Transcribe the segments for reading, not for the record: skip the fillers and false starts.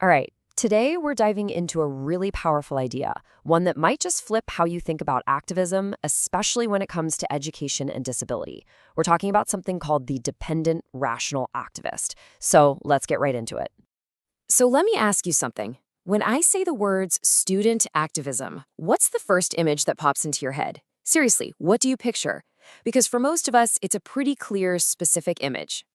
All right, today we're diving into a really powerful idea, one that might just flip how you think about activism, especially when it comes to education and disability. We're talking about something called the dependent rational activist. So let's get right into it. So let me ask you something. When I say the words student activism, what's the first image that pops into your head? Seriously, what do you picture? Because for most of us, it's a pretty clear, specific image.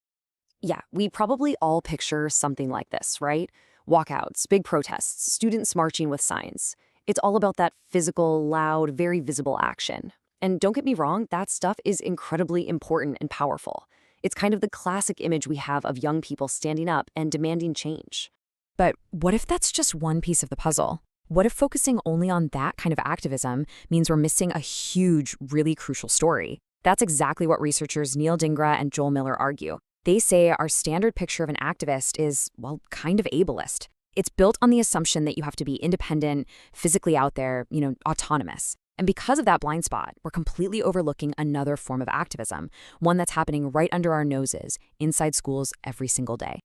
Yeah, we probably all picture something like this, right? Walkouts, big protests, students marching with signs. It's all about that physical, loud, very visible action. And don't get me wrong, that stuff is incredibly important and powerful. It's kind of the classic image we have of young people standing up and demanding change. But what if that's just one piece of the puzzle? What if focusing only on that kind of activism means we're missing a huge, really crucial story? That's exactly what researchers Neil Dingra and Joel Miller argue. They say our standard picture of an activist is, well, kind of ableist. It's built on the assumption that you have to be independent, physically out there, autonomous. And because of that blind spot, we're completely overlooking another form of activism, one that's happening right under our noses, inside schools every single day.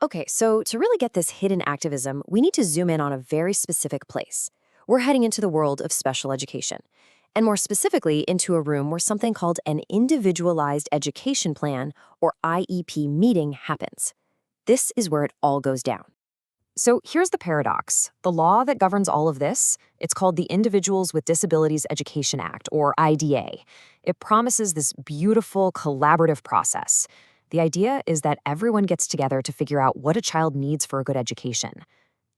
Okay, so to really get this hidden activism, we need to zoom in on a very specific place. We're heading into the world of special education, and more specifically into a room where something called an Individualized Education Plan, or IEP meeting, happens. This is where it all goes down. So here's the paradox. The law that governs all of this, it's called the Individuals with Disabilities Education Act, or IDA. It promises this beautiful collaborative process. The idea is that everyone gets together to figure out what a child needs for a good education.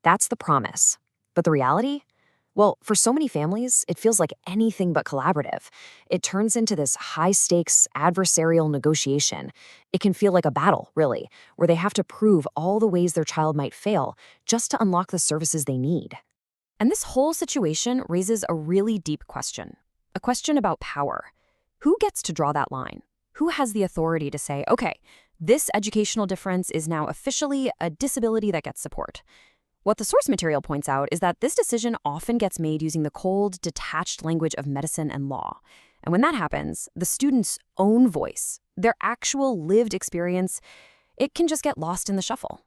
That's the promise. But the reality? Well, for so many families, it feels like anything but collaborative. It turns into this high-stakes adversarial negotiation. It can feel like a battle, really, where they have to prove all the ways their child might fail just to unlock the services they need. And this whole situation raises a really deep question. A question about power. Who gets to draw that line? Who has the authority to say, okay, this educational difference is now officially a disability that gets support? What the source material points out is that this decision often gets made using the cold, detached language of medicine and law. And when that happens, the student's own voice, their actual lived experience, it can just get lost in the shuffle.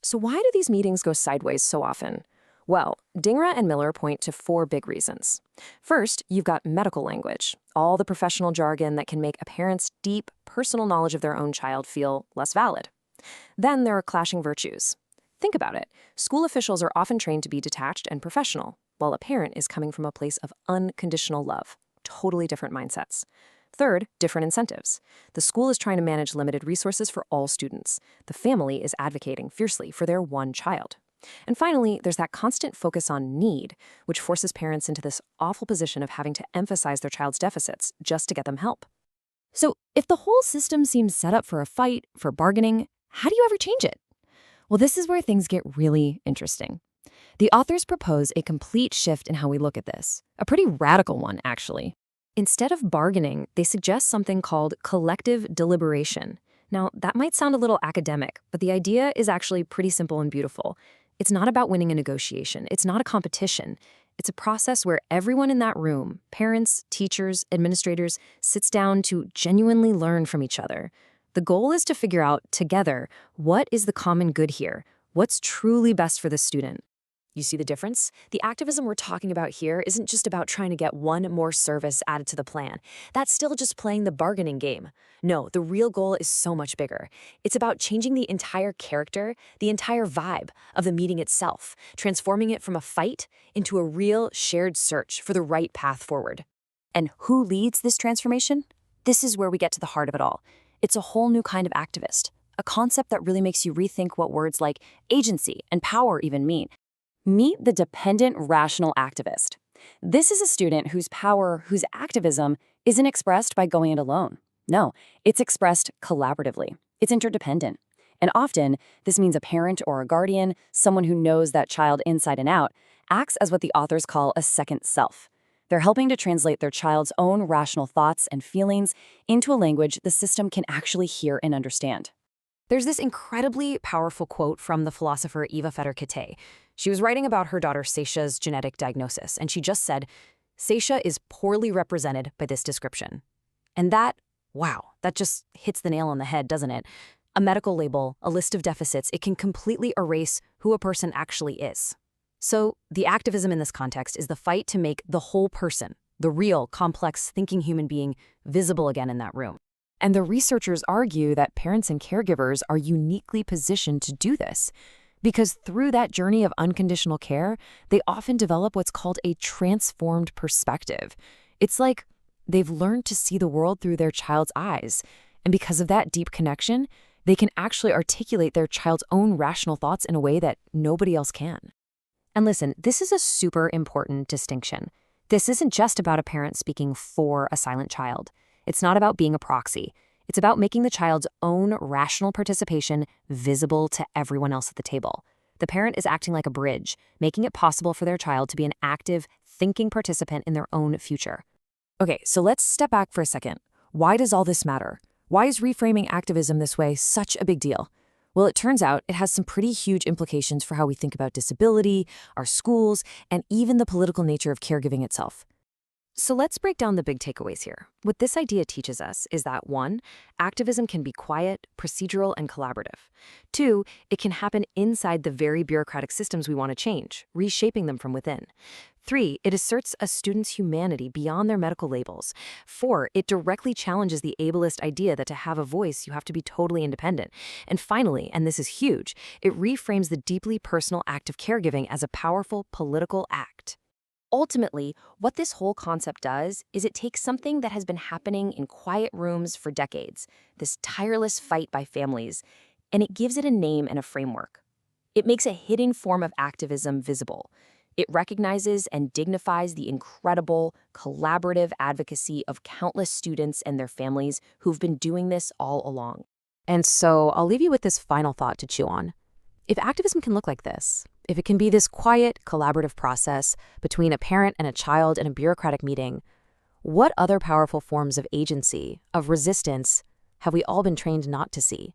So why do these meetings go sideways so often? Well, Dingra and Miller point to four big reasons. First, you've got medical language, all the professional jargon that can make a parent's deep, personal knowledge of their own child feel less valid. Then there are clashing virtues. Think about it. School officials are often trained to be detached and professional, while a parent is coming from a place of unconditional love. Totally different mindsets. Third, different incentives. The school is trying to manage limited resources for all students. The family is advocating fiercely for their one child. And finally, there's that constant focus on need, which forces parents into this awful position of having to emphasize their child's deficits just to get them help. So if the whole system seems set up for a fight, for bargaining, how do you ever change it? Well, this is where things get really interesting. The authors propose a complete shift in how we look at this, a pretty radical one, actually. Instead of bargaining, they suggest something called collective deliberation. Now, that might sound a little academic, but the idea is actually pretty simple and beautiful. It's not about winning a negotiation. It's not a competition. It's a process where everyone in that room, parents, teachers, administrators, sits down to genuinely learn from each other. The goal is to figure out together what is the common good here, what's truly best for the student. You see the difference? The activism we're talking about here isn't just about trying to get one more service added to the plan. That's still just playing the bargaining game. No, the real goal is so much bigger. It's about changing the entire character, the entire vibe of the meeting itself, transforming it from a fight into a real shared search for the right path forward. And who leads this transformation? This is where we get to the heart of it all. It's a whole new kind of activist, a concept that really makes you rethink what words like agency and power even mean. Meet the dependent rational activist. This is a student whose power, whose activism, isn't expressed by going it alone. No, it's expressed collaboratively. It's interdependent. And often, this means a parent or a guardian, someone who knows that child inside and out, acts as what the authors call a second self. They're helping to translate their child's own rational thoughts and feelings into a language the system can actually hear and understand. There's this incredibly powerful quote from the philosopher Eva Feder-Kittay. She was writing about her daughter Seisha's genetic diagnosis, and she just said, Seisha is poorly represented by this description. And that, wow, that just hits the nail on the head, doesn't it? A medical label, a list of deficits, it can completely erase who a person actually is. So, the activism in this context is the fight to make the whole person, the real, complex, thinking human being, visible again in that room. And the researchers argue that parents and caregivers are uniquely positioned to do this, because through that journey of unconditional care, they often develop what's called a transformed perspective. It's like they've learned to see the world through their child's eyes, and because of that deep connection, they can actually articulate their child's own rational thoughts in a way that nobody else can. And listen, this is a super important distinction. This isn't just about a parent speaking for a silent child. It's not about being a proxy. It's about making the child's own rational participation visible to everyone else at the table. The parent is acting like a bridge, making it possible for their child to be an active, thinking participant in their own future. Okay, so let's step back for a second. Why does all this matter? Why is reframing activism this way such a big deal? Well, it turns out it has some pretty huge implications for how we think about disability, our schools, and even the political nature of caregiving itself. So let's break down the big takeaways here. What this idea teaches us is that 1, activism can be quiet, procedural, and collaborative. 2, it can happen inside the very bureaucratic systems we want to change, reshaping them from within. 3, it asserts a student's humanity beyond their medical labels. 4, it directly challenges the ableist idea that to have a voice, you have to be totally independent. And finally, and this is huge, it reframes the deeply personal act of caregiving as a powerful political act. Ultimately, what this whole concept does is it takes something that has been happening in quiet rooms for decades, this tireless fight by families, and it gives it a name and a framework. It makes a hidden form of activism visible. It recognizes and dignifies the incredible, collaborative advocacy of countless students and their families who've been doing this all along. And so I'll leave you with this final thought to chew on. If activism can look like this, if it can be this quiet, collaborative process between a parent and a child in a bureaucratic meeting, what other powerful forms of agency, of resistance, have we all been trained not to see?